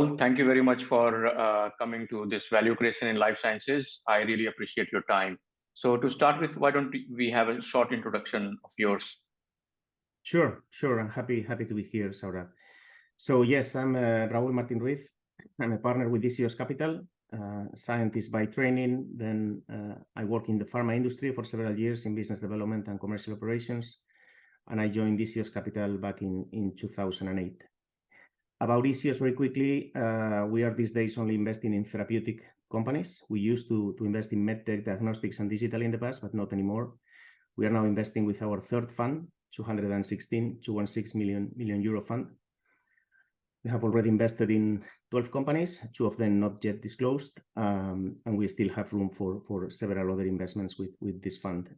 Raul, thank you very much for coming to this value creation in life sciences. I really appreciate your time. So to start with, why don't we have a short introduction of yours? Sure. I'm happy to be here, Saurabh. So yes, I'm Raúl Martín-Ruiz. I'm a partner with DCOS Capital, scientist by training. Then I work in the pharma industry for several years in business development and commercial operations. And I joined DCOS Capital back in 2008. About DCOS very quickly, we are these days only investing in therapeutic companies. We used to invest in medtech, diagnostics, and digital in the past, but not anymore. We are now investing with our third fund, 216 million euro fund. We have already invested in 12 companies, 2 of them not yet disclosed, and we still have room for several other investments with this fund.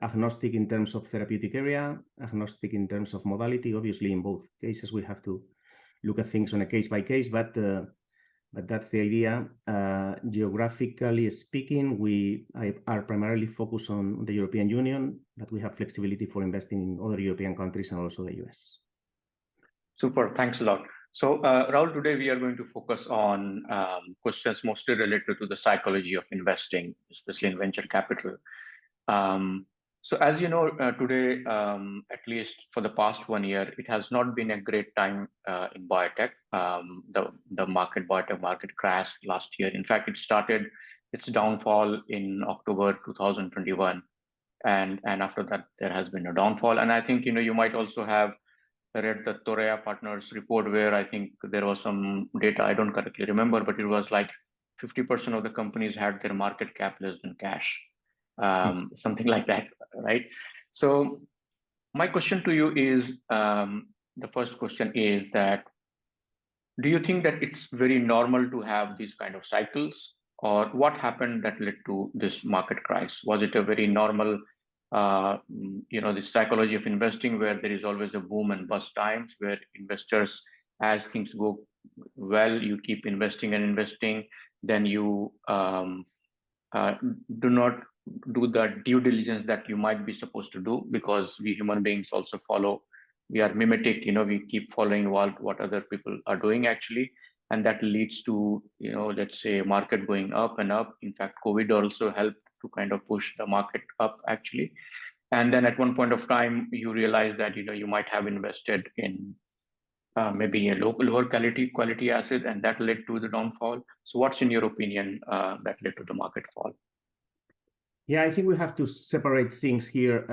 Agnostic in terms of therapeutic area, agnostic in terms of modality. Obviously, in both cases, we have to look at things on a case by case, but that's the idea. Geographically speaking, we are primarily focused on the European Union, but we have flexibility for investing in other European countries and also the US. Super, thanks a lot. So Raul, today we are going to focus on questions mostly related to the psychology of investing, especially in venture capital. So as you know, today, at least for the past 1 year, it has not been a great time in biotech. The biotech market crashed last year. In fact, it started its downfall in October 2021. And after that, there has been a downfall. And I think, you might also have read the Torreya Partners report where I think there was some data, I don't correctly remember, but it was like 50% of the companies had their market cap less than cash, something like that, right? So my question to you is, the first question is that, do you think that it's very normal to have these kind of cycles, or what happened that led to this market crash? Was it a very normal the psychology of investing where there is always a boom and bust times where investors, as things go well, you keep investing and investing, then you do not do the due diligence that you might be supposed to do, because we human beings also we are mimetic, we keep following what other people are doing actually. And that leads to, let's say market going up and up. In fact, COVID also helped to kind of push the market up actually. And then at one point of time, you realize that, you might have invested in maybe a lower quality asset, and that led to the downfall. So what's in your opinion that led to the market fall? Yeah, I think we have to separate things here.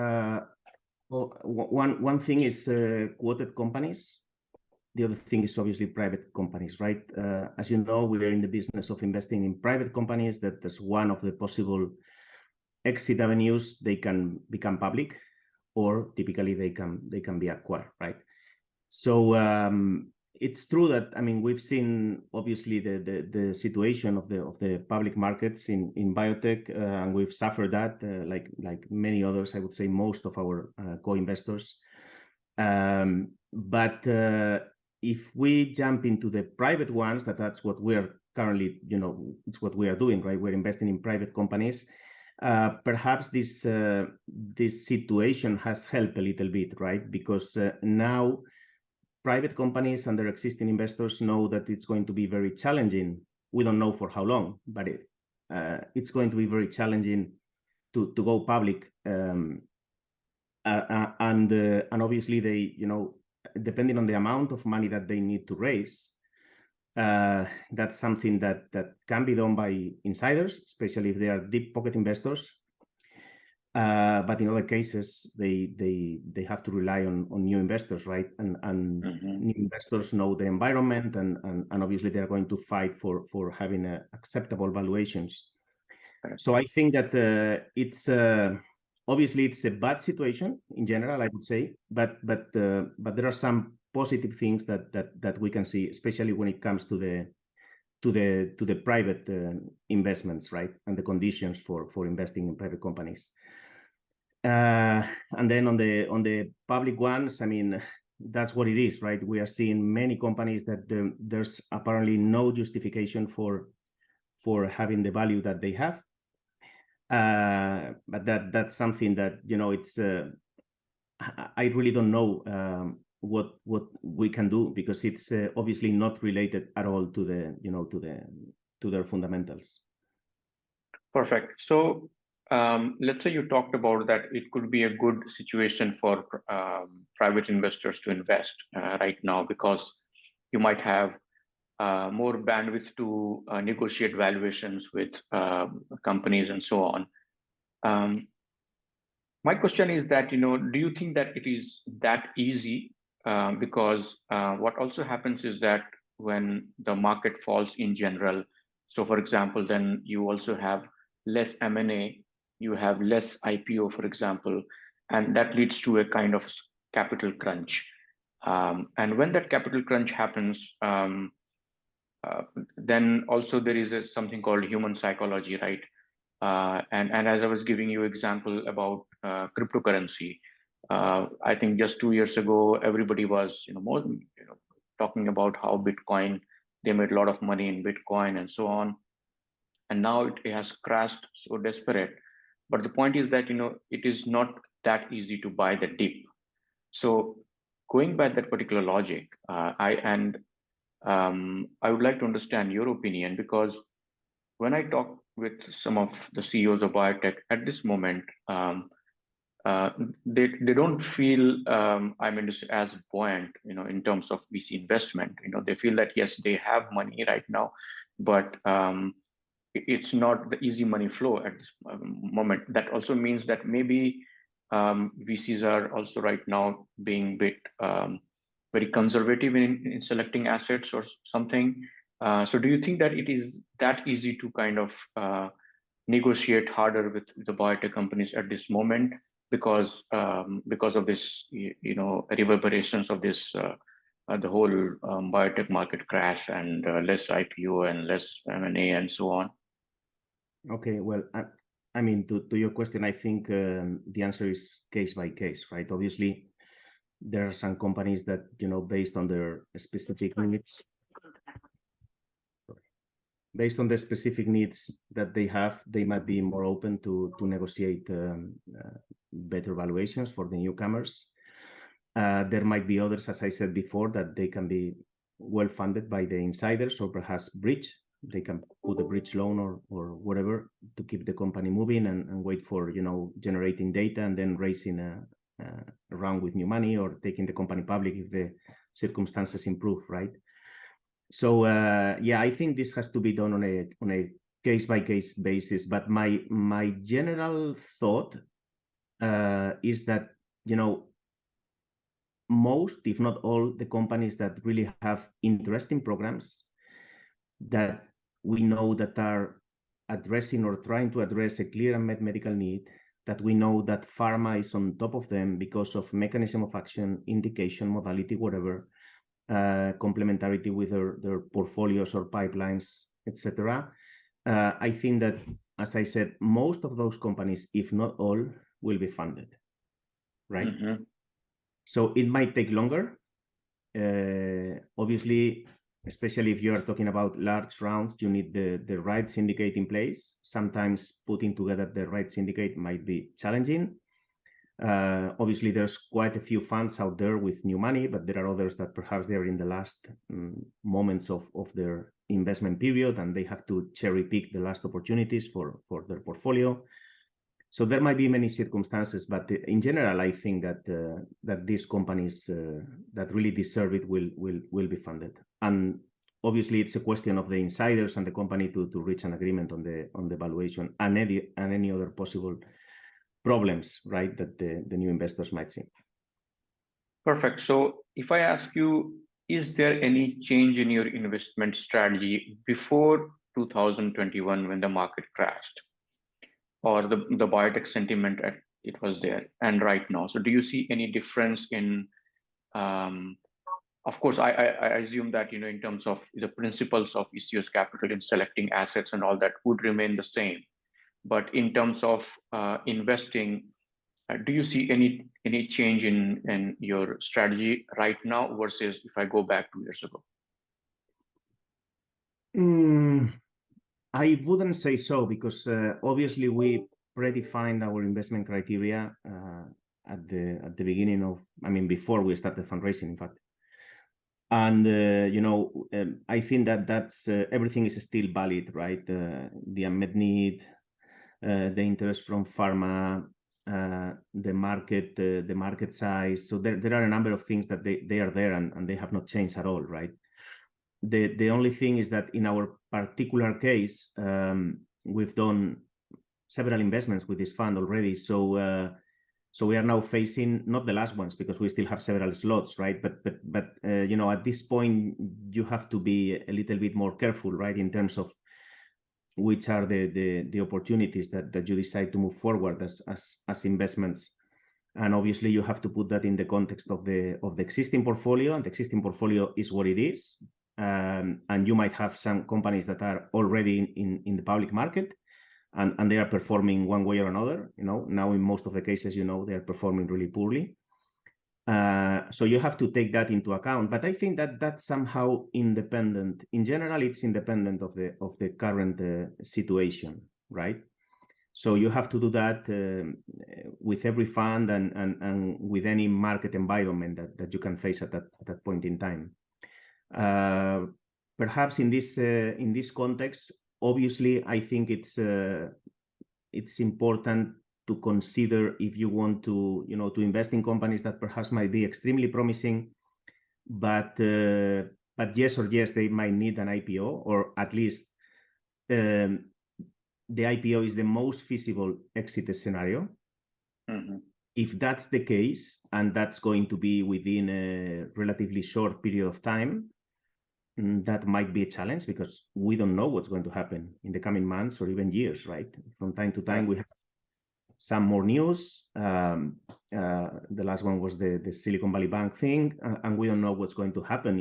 One thing is quoted companies. The other thing is obviously private companies, right? As you know, we are in the business of investing in private companies. That's one of the possible exit avenues. They can become public, or typically they can be acquired, right? So it's true that, I mean, we've seen obviously the situation of the public markets in biotech, and we've suffered that like many others. I would say most of our co-investors. But if we jump into the private ones, that's what we're currently, it's what we are doing, right? We're investing in private companies. Perhaps this situation has helped a little bit, right? Because now private companies and their existing investors know that it's going to be very challenging. We don't know for how long, but it's going to be very challenging to go public. And obviously they, depending on the amount of money that they need to raise, that's something that can be done by insiders, especially if they are deep pocket investors. But in other cases, they have to rely on new investors, right? And new investors know the environment, and obviously they're going to fight for having acceptable valuations. So I think that it's obviously it's a bad situation in general, I would say, but there are some positive things that we can see, especially when it comes to the private investments, right, and the conditions for investing in private companies. And then on the public ones, I mean, that's what it is, right? We are seeing many companies that there's apparently no justification for having the value that they have. But that's something that, it's I really don't know what we can do, because it's obviously not related at all to the to their fundamentals. Perfect. So let's say you talked about that it could be a good situation for private investors to invest right now, because you might have more bandwidth to negotiate valuations with companies and so on. My question is that, do you think that it is that easy? Because what also happens is that when the market falls in general, so for example, then you also have less M&A, you have less IPO, for example, and that leads to a kind of capital crunch. And when that capital crunch happens, then also there is something called human psychology, right? And as I was giving you example about cryptocurrency, I think just 2 years ago, everybody was more talking about how Bitcoin, they made a lot of money in Bitcoin and so on. And now it has crashed so desperate. But the point is that it is not that easy to buy the dip. So going by that particular logic, I would like to understand your opinion, because when I talk with some of the CEOs of biotech at this moment, they don't feel as buoyant, in terms of VC investment. They feel that yes, they have money right now, but it's not the easy money flow at this moment. That also means that maybe VCs are also right now being a bit very conservative in selecting assets or something. So do you think that it is that easy to kind of negotiate harder with the biotech companies at this moment because of this, reverberations of this the whole biotech market crash and less IPO and less M&A and so on? Okay, well, I mean, to your question, I think the answer is case by case, right? Obviously, there are some companies that, based on their specific needs, that they have, they might be more open to negotiate better valuations for the newcomers. There might be others, as I said before, that they can be well funded by the insiders, or perhaps bridge. They can put a bridge loan or whatever to keep the company moving and wait for generating data and then raising a round with new money, or taking the company public if the circumstances improve, right? So yeah, I think this has to be done on a case by case basis. But my general thought is that most, if not all, the companies that really have interesting programs that we know that are addressing or trying to address a clear unmet medical need, that we know that pharma is on top of them because of mechanism of action, indication, modality, whatever, complementarity with their portfolios or pipelines, etc. I think that, as I said, most of those companies, if not all, will be funded, right? Mm-hmm. So it might take longer. Obviously, especially if you are talking about large rounds, you need the right syndicate in place. Sometimes putting together the right syndicate might be challenging. Obviously, there's quite a few funds out there with new money, but there are others that perhaps they're in the last moments of their investment period, and they have to cherry pick the last opportunities for their portfolio. So there might be many circumstances, but in general, I think that that these companies that really deserve it will be funded. And obviously, it's a question of the insiders and the company to reach an agreement on the valuation and any other possible problems, right, that the new investors might see. Perfect. So if I ask you, is there any change in your investment strategy before 2021 when the market crashed, or the biotech sentiment it was there, and right now? So do you see any difference in, of course, I assume that, in terms of the principles of issues capital in selecting assets and all that would remain the same. But in terms of investing, do you see any change in your strategy right now versus if I go back 2 years ago? I wouldn't say so, because obviously we predefined our investment criteria at the beginning of, before we started fundraising, in fact. And I think that's everything is still valid, right? The unmet need, the interest from pharma, the market size. So there are a number of things that they are there and they have not changed at all, right? The only thing is that in our particular case, we've done several investments with this fund already. So we are now facing not the last ones because we still have several slots, right? But at this point you have to be a little bit more careful, right, in terms of which are the opportunities that you decide to move forward as investments. And obviously you have to put that in the context of the existing portfolio, and the existing portfolio is what it is. And you might have some companies that are already in the public market and they are performing one way or another. Now in most of the cases, they are performing really poorly. So you have to take that into account. But I think that that's somehow independent. In general, it's independent of the current situation, right? So you have to do that with every fund and with any market environment that you can face at that point in time. Perhaps in this context, obviously, I think it's important to consider if you want to invest in companies that perhaps might be extremely promising, but yes, they might need an IPO, or at least the IPO is the most feasible exit scenario. Mm-hmm. If that's the case, and that's going to be within a relatively short period of time, that might be a challenge because we don't know what's going to happen in the coming months or even years, right? From time to time, we have some more news. The last one was the Silicon Valley Bank thing, and we don't know what's going to happen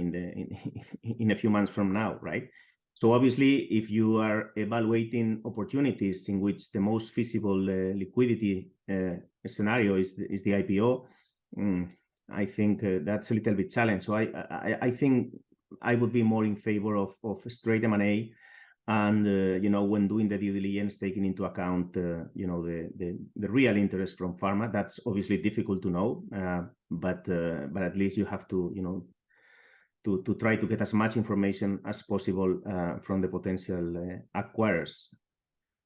in a few months from now, right? So obviously, if you are evaluating opportunities in which the most feasible liquidity scenario is the IPO, I think that's a little bit challenged. So I think I would be more in favor of straight M&A, and when doing the due diligence, taking into account the real interest from pharma. That's obviously difficult to know, but at least you have to to try to get as much information as possible from the potential acquirers.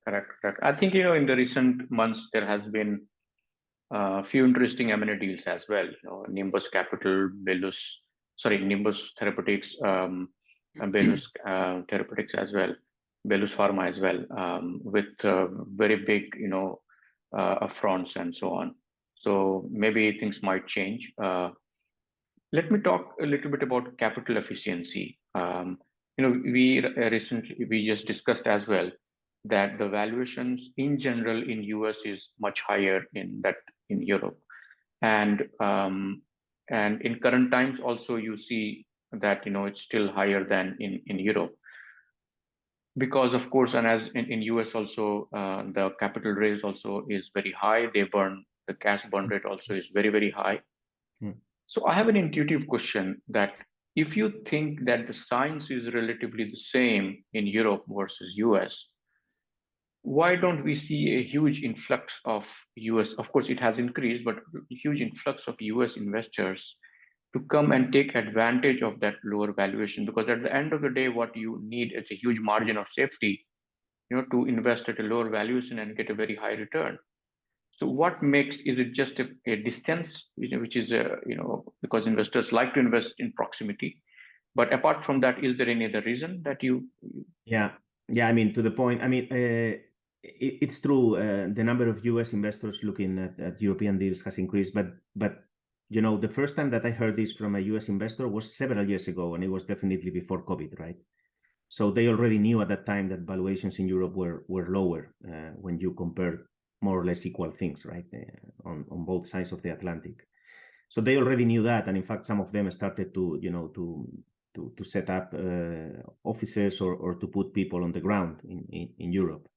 Correct. I think in the recent months there has been a few interesting M&A deals as well. Nimbus Capital, Nimbus Therapeutics, Belus Therapeutics as well, Belus Pharma as well, with very big upfronts and so on. So maybe things might change. Let me talk a little bit about capital efficiency. We just discussed as well that the valuations in general in US is much higher in Europe, and in current times also you see that it's still higher than in Europe, because of course, and as in US also the capital raise also is very high. The cash burn rate also is very, very high. So I have an intuitive question that if you think that the science is relatively the same in Europe versus US, why don't we see a huge influx of US? Of course, it has increased, but a huge influx of US investors to come and take advantage of that lower valuation? Because at the end of the day, what you need is a huge margin of safety, to invest at a lower valuation and get a very high return. So what is it just a distance, which is because investors like to invest in proximity? But apart from that, is there any other reason that you? Yeah. I mean, to the point. I mean, it's true. The number of US investors looking at European deals has increased, but the first time that I heard this from a US investor was several years ago, and it was definitely before COVID, right? So they already knew at that time that valuations in Europe were lower when you compare more or less equal things, right, on both sides of the Atlantic. So they already knew that, and in fact, some of them started to set up offices or to put people on the ground in Europe.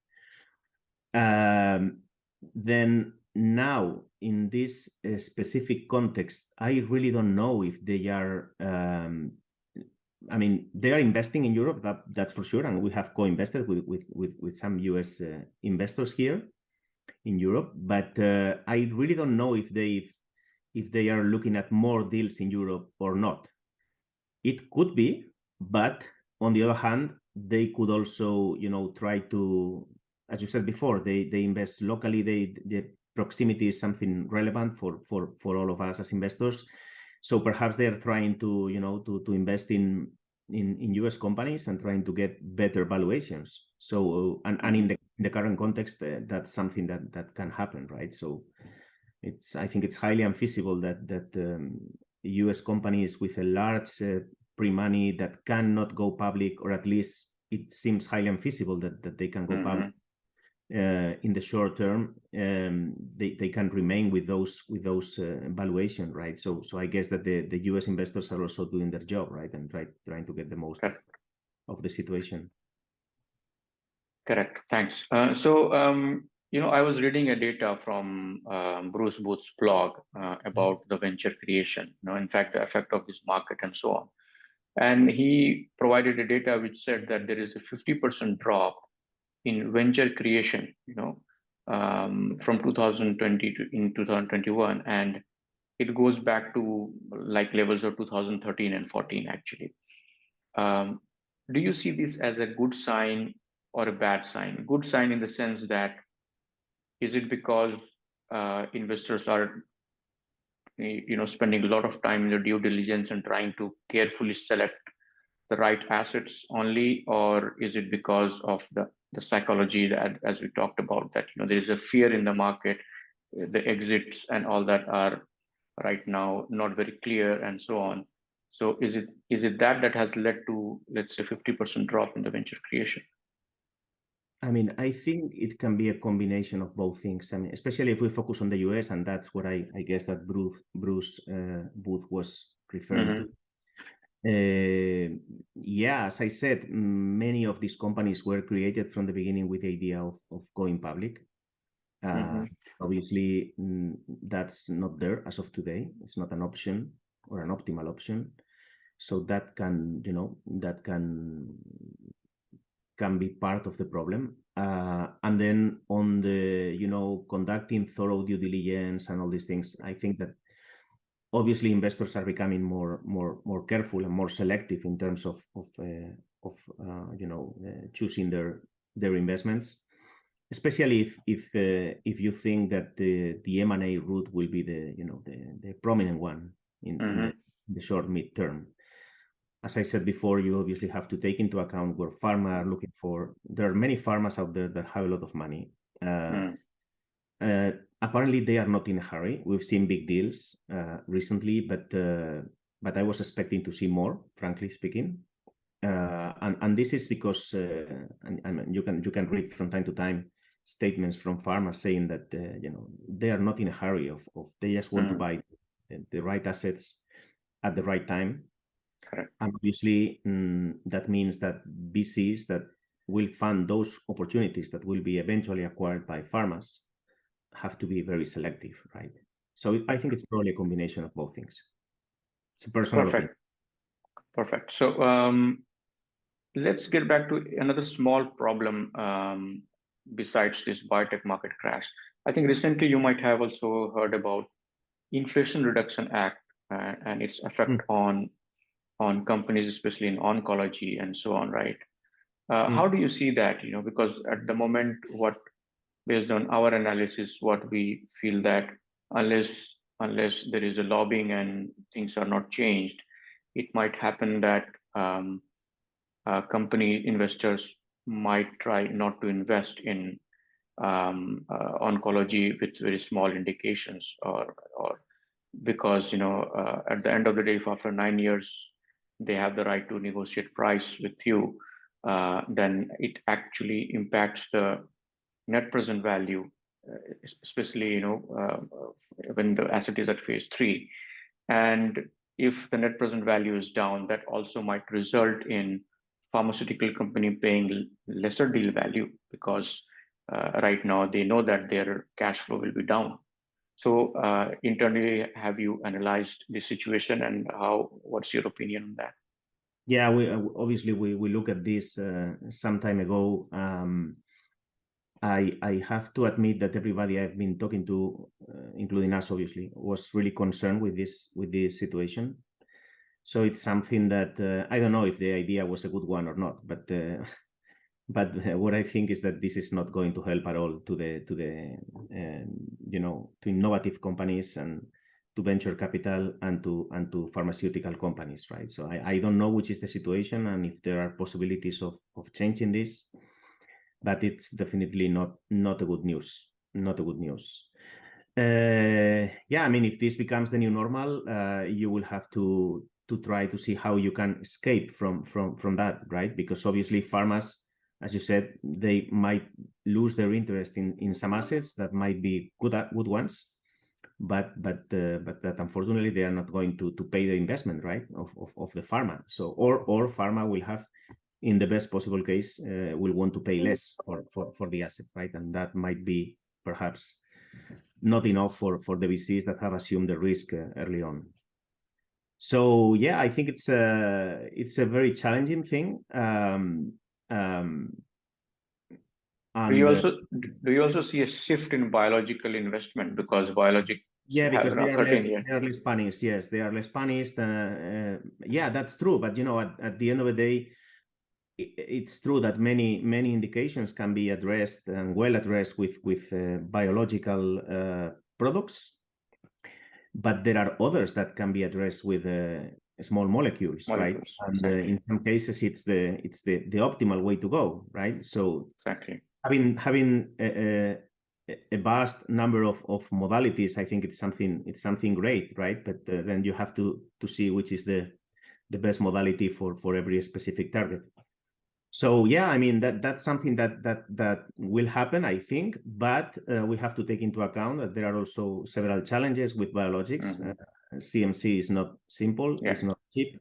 Then now, in this specific context, I really don't know if they are. I mean, they are investing in Europe, that's for sure, and we have co-invested with some US investors here in Europe, but I really don't know if they are looking at more deals in Europe or not. It could be, but on the other hand, they could also, try to, as you said before, they invest locally. The proximity is something relevant for all of us as investors. So perhaps they are trying to, to invest in US companies and trying to get better valuations. So and in the current context, that's something that can happen, right? So I think it's highly unfeasible that US companies with a large pre-money that cannot go public, or at least it seems highly unfeasible that they can go public in the short term. They can remain with those valuation, right? So I guess that the US investors are also doing their job, right, and trying to get the most of the situation. Correct. Thanks. I was reading a data from Bruce Booth's blog about the venture creation, in fact, the effect of this market and so on. And he provided a data which said that there is a 50% drop in venture creation, from 2020 to in 2021, and it goes back to like levels of 2013 and 14, actually. Do you see this as a good sign or a bad sign? Good sign in the sense that, is it because investors are spending a lot of time in the due diligence and trying to carefully select the right assets only, or is it because of the psychology that, as we talked about, that there is a fear in the market, the exits and all that are right now not very clear and so on? So is it that has led to, let's say, 50% drop in the venture creation? I mean, I think it can be a combination of both things. I mean, especially if we focus on the US, and that's what I guess that Bruce Booth was referring to. Yeah, as I said, many of these companies were created from the beginning with the idea of going public. Obviously, that's not there as of today. It's not an option or an optimal option. So that can be part of the problem. And then on the, conducting thorough due diligence and all these things, I think that obviously investors are becoming more careful and more selective in terms of choosing their investments, especially if you think that the M&A route will be the prominent one in the short mid-term. As I said before, you obviously have to take into account where pharma are looking for. There are many pharmas out there that have a lot of money. Apparently, they are not in a hurry. We've seen big deals recently, but I was expecting to see more, frankly speaking. And this is because you can read from time to time statements from pharma saying that they are not in a hurry of they just want to buy the right assets at the right time. Correct. And obviously, that means that VCs that will fund those opportunities that will be eventually acquired by pharmas have to be very selective, right? So I think it's probably a combination of both things. It's a personal opinion. Perfect. So let's get back to another small problem besides this biotech market crash. I think recently you might have also heard about Inflation Reduction Act and its effect on companies, especially in oncology and so on, right? How do you see that? Because at the moment, based on our analysis, what we feel that unless there is a lobbying and things are not changed, it might happen that company investors might try not to invest in oncology with very small indications, or because at the end of the day, if after 9 years they have the right to negotiate price with you, then it actually impacts the net present value, especially when the asset is at phase 3. And if the net present value is down, that also might result in pharmaceutical company paying lesser deal value, because right now they know that their cash flow will be down. So internally, have you analyzed the situation, and what's your opinion on that? Yeah, we look at this some time ago. I have to admit that everybody I've been talking to, including us, obviously, was really concerned with this situation. So it's something that I don't know if the idea was a good one or not, but what I think is that this is not going to help at all to the to innovative companies and to venture capital and to pharmaceutical companies, right? So I don't know which is the situation and if there are possibilities of changing this, but it's definitely not a good news. Not a good news. Yeah, I mean, if this becomes the new normal, you will have to try to see how you can escape from that, right? Because obviously pharmas, as you said, they might lose their interest in some assets that might be good ones, but that unfortunately they are not going to pay the investment, right, of the pharma. So or pharma will have, in the best possible case, will want to pay less for the asset, right? And that might be perhaps not enough for the VCs that have assumed the risk early on. So yeah, I think it's a very challenging thing. Do you also see a shift in biological investment because biologics yeah, have because around 13 years? they are less punished. Yes, they are less punished. Yeah, that's true. But at the end of the day, it's true that many indications can be addressed and well addressed with biological products, but there are others that can be addressed with small molecules, right? And exactly. in some cases, it's the optimal way to go, right? So exactly, having a vast number of modalities, I think it's something great, right? But then you have to see which is the best modality for every specific target. So yeah, I mean that's something that will happen, I think, but we have to take into account that there are also several challenges with biologics. CMC is not simple, it's not cheap,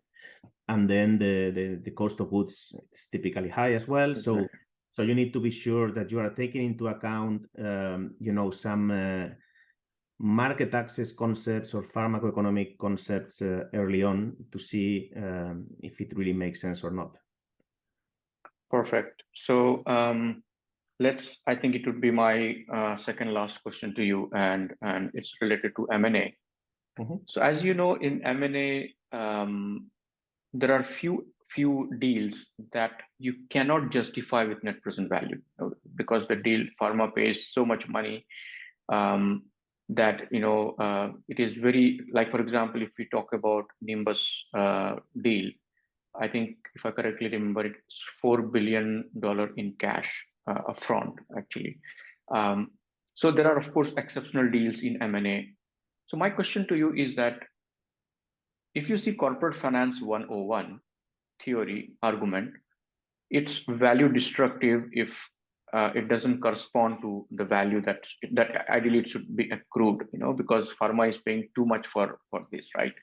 and then the cost of goods is typically high as well. So you need to be sure that you are taking into account some market access concepts or pharmacoeconomic concepts early on to see if it really makes sense or not. Perfect. So I think it would be my second last question to you, and it's related to M&A. So as you know, in M&A, there are few deals that you cannot justify with net present value because the deal pharma pays so much money that it is very, like, for example, if we talk about Nimbus deal, I think if I correctly remember, it's $4 billion in cash upfront, actually. So there are, of course, exceptional deals in M&A. So my question to you is that if you see corporate finance 101 theory argument, it's value destructive if it doesn't correspond to the value that ideally it should be accrued, because pharma is paying too much for this, right?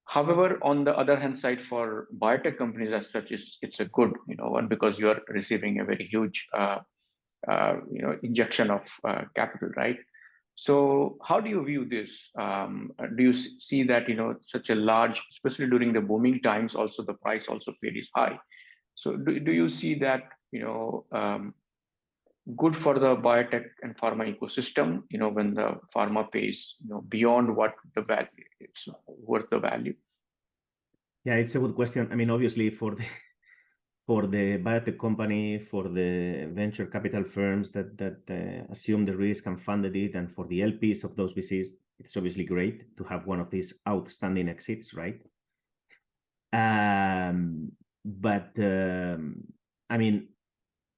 However, on the other hand side, for biotech companies as such, it's a good one, because you are receiving a very huge injection of capital, right? So how do you view this? Do you see that such a large, especially during the booming times, also the price also paid is high? So do you see that good for the biotech and pharma ecosystem, when the pharma pays beyond what the value, it's worth the value? Yeah, it's a good question. I mean, obviously for the biotech company, for the venture capital firms that assume the risk and funded it, and for the LPs of those VCs, it's obviously great to have one of these outstanding exits, right? But I mean,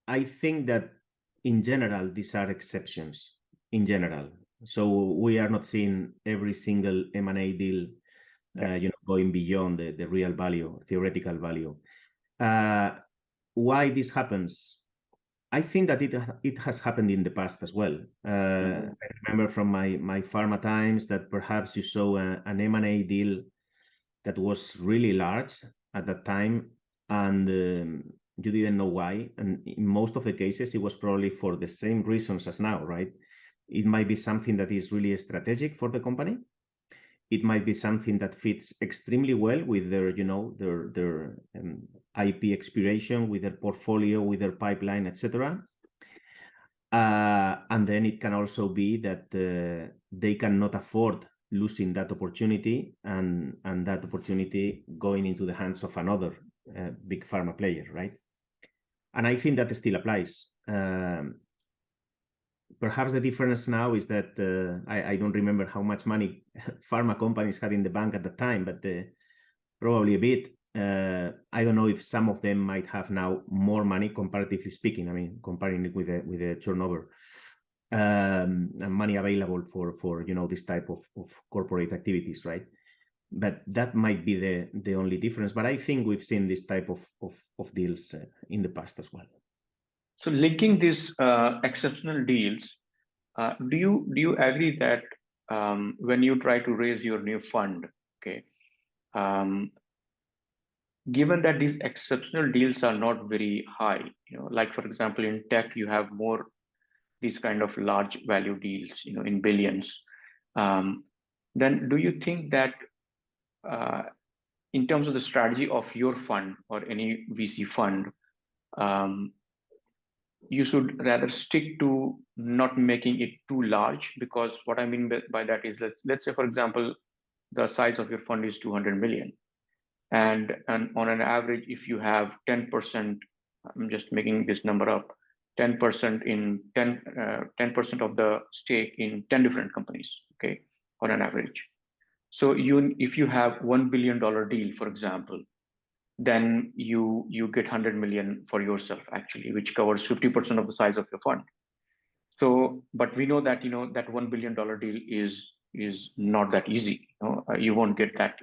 I think that in general, these are exceptions in general. So we are not seeing every single M&A deal going beyond the real value, theoretical value. Why this happens? I think that it has happened in the past as well. I remember from my pharma times that perhaps you saw an M&A deal that was really large at that time, and you didn't know why. And in most of the cases, it was probably for the same reasons as now, right? It might be something that is really strategic for the company. It might be something that fits extremely well with their IP expiration, with their portfolio, with their pipeline, etc. And then it can also be that they cannot afford losing that opportunity and that opportunity going into the hands of another big pharma player, right? And I think that still applies. Perhaps the difference now is that I don't remember how much money pharma companies had in the bank at the time, but probably a bit. I don't know if some of them might have now more money, comparatively speaking. I mean, comparing it with the turnover and money available for this type of corporate activities, right? But that might be the only difference. But I think we've seen this type of deals in the past as well. So linking these exceptional deals, do you agree that when you try to raise your new fund, okay, given that these exceptional deals are not very high, like for example in tech you have more these kind of large value deals, in billions, then do you think that in terms of the strategy of your fund or any VC fund, you should rather stick to not making it too large? Because what I mean by that is, let's say for example the size of your fund is 200 million, and on an average if you have 10%, I'm just making this number up, 10% in 10% of the stake in 10 different companies, okay, on an average. So if you have $1 billion deal, for example, then you get 100 million for yourself actually, which covers 50% of the size of your fund. So, but we know that that $1 billion deal is not that easy. You won't get that.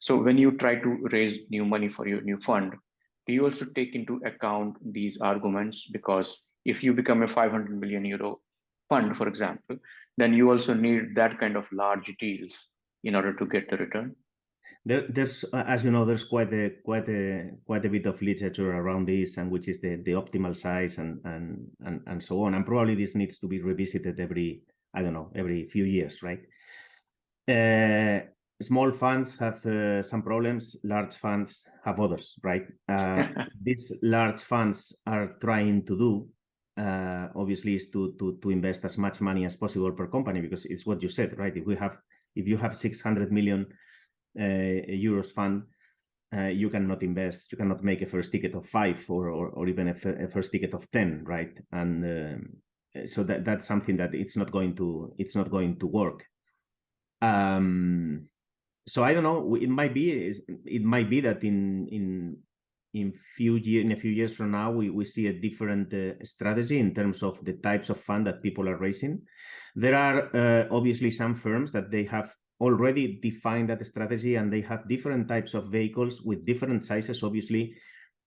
So when you try to raise new money for your new fund, do you also take into account these arguments? Because if you become a 500 million euro fund, for example, then you also need that kind of large deals in order to get the return. There's, as you know, there's quite a bit of literature around this, and which is the optimal size and so on. And probably this needs to be revisited every few years, right? Small funds have some problems. Large funds have others, right? These large funds are trying to do, obviously, is to invest as much money as possible per company, because it's what you said, right? If you have 600 million euros fund, you cannot invest, you cannot make a first ticket of 5 or even a first ticket of 10, right? And so that's something that it's not going to work. So I don't know. It might be that in a few years from now we see a different strategy in terms of the types of fund that people are raising. There are obviously some firms that they have already defined that strategy, and they have different types of vehicles with different sizes, obviously,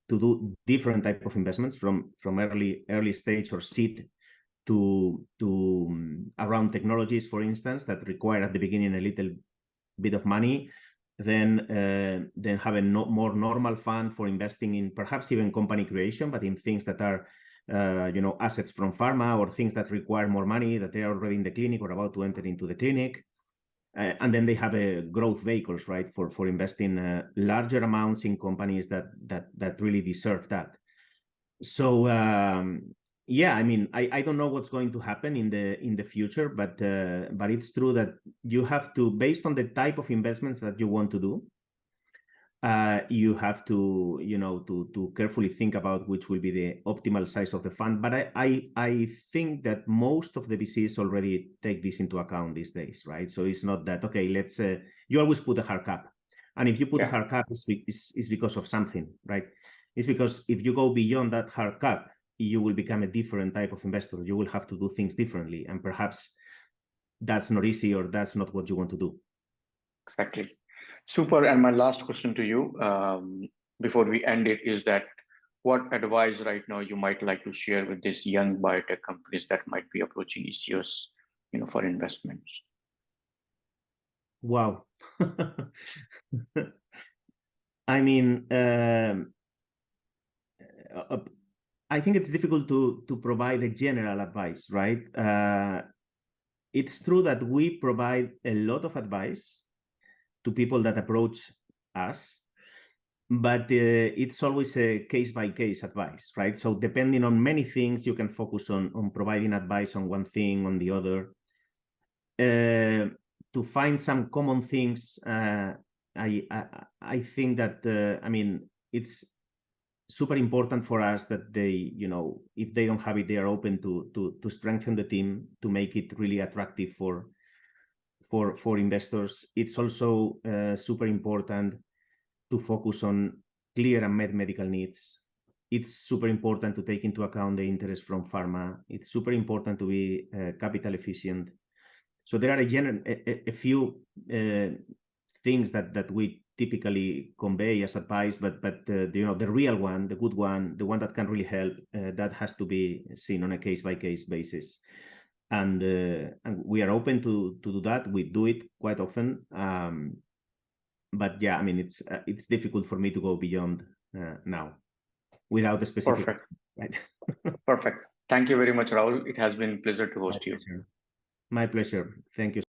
to do different type of investments from early stage or seed to around technologies, for instance, that require at the beginning a little bit of money, then have a more normal fund for investing in perhaps even company creation, but in things that are assets from pharma or things that require more money, that they are already in the clinic or about to enter into the clinic. And then they have growth vehicles, right, for investing larger amounts in companies that really deserve that. So yeah, I mean, I don't know what's going to happen in the future, but it's true that you have to, based on the type of investments that you want to do, you have to to carefully think about which will be the optimal size of the fund. But I think that most of the VCs already take this into account these days, right? So it's not that, okay, let's you always put a hard cap, and if you put a hard cap, it's because of something, right? It's because if you go beyond that hard cap, you will become a different type of investor. You will have to do things differently, and perhaps that's not easy, or that's not what you want to do. Exactly. Super. And my last question to you, before we end it, is that what advice right now you might like to share with these young biotech companies that might be approaching ECOs, for investments? Wow. I mean, I think it's difficult to provide a general advice, right? It's true that we provide a lot of advice to people that approach us, but it's always a case-by-case advice, right? So depending on many things, you can focus on providing advice on one thing, on the other. To find some common things, I think that, I mean, it's super important for us that they, if they don't have it, they are open to strengthen the team, to make it really attractive for investors. It's also super important to focus on clear and met medical needs. It's super important to take into account the interest from pharma. It's super important to be capital efficient. So there are a few things that we typically convey as advice, but the real one, the good one, the one that can really help, that has to be seen on a case-by-case basis. And we are open to do that. We do it quite often. But yeah, I mean, it's difficult for me to go beyond now without a specific. Perfect. Right. Perfect. Thank you very much, Raúl. It has been a pleasure to host you. My pleasure. Thank you.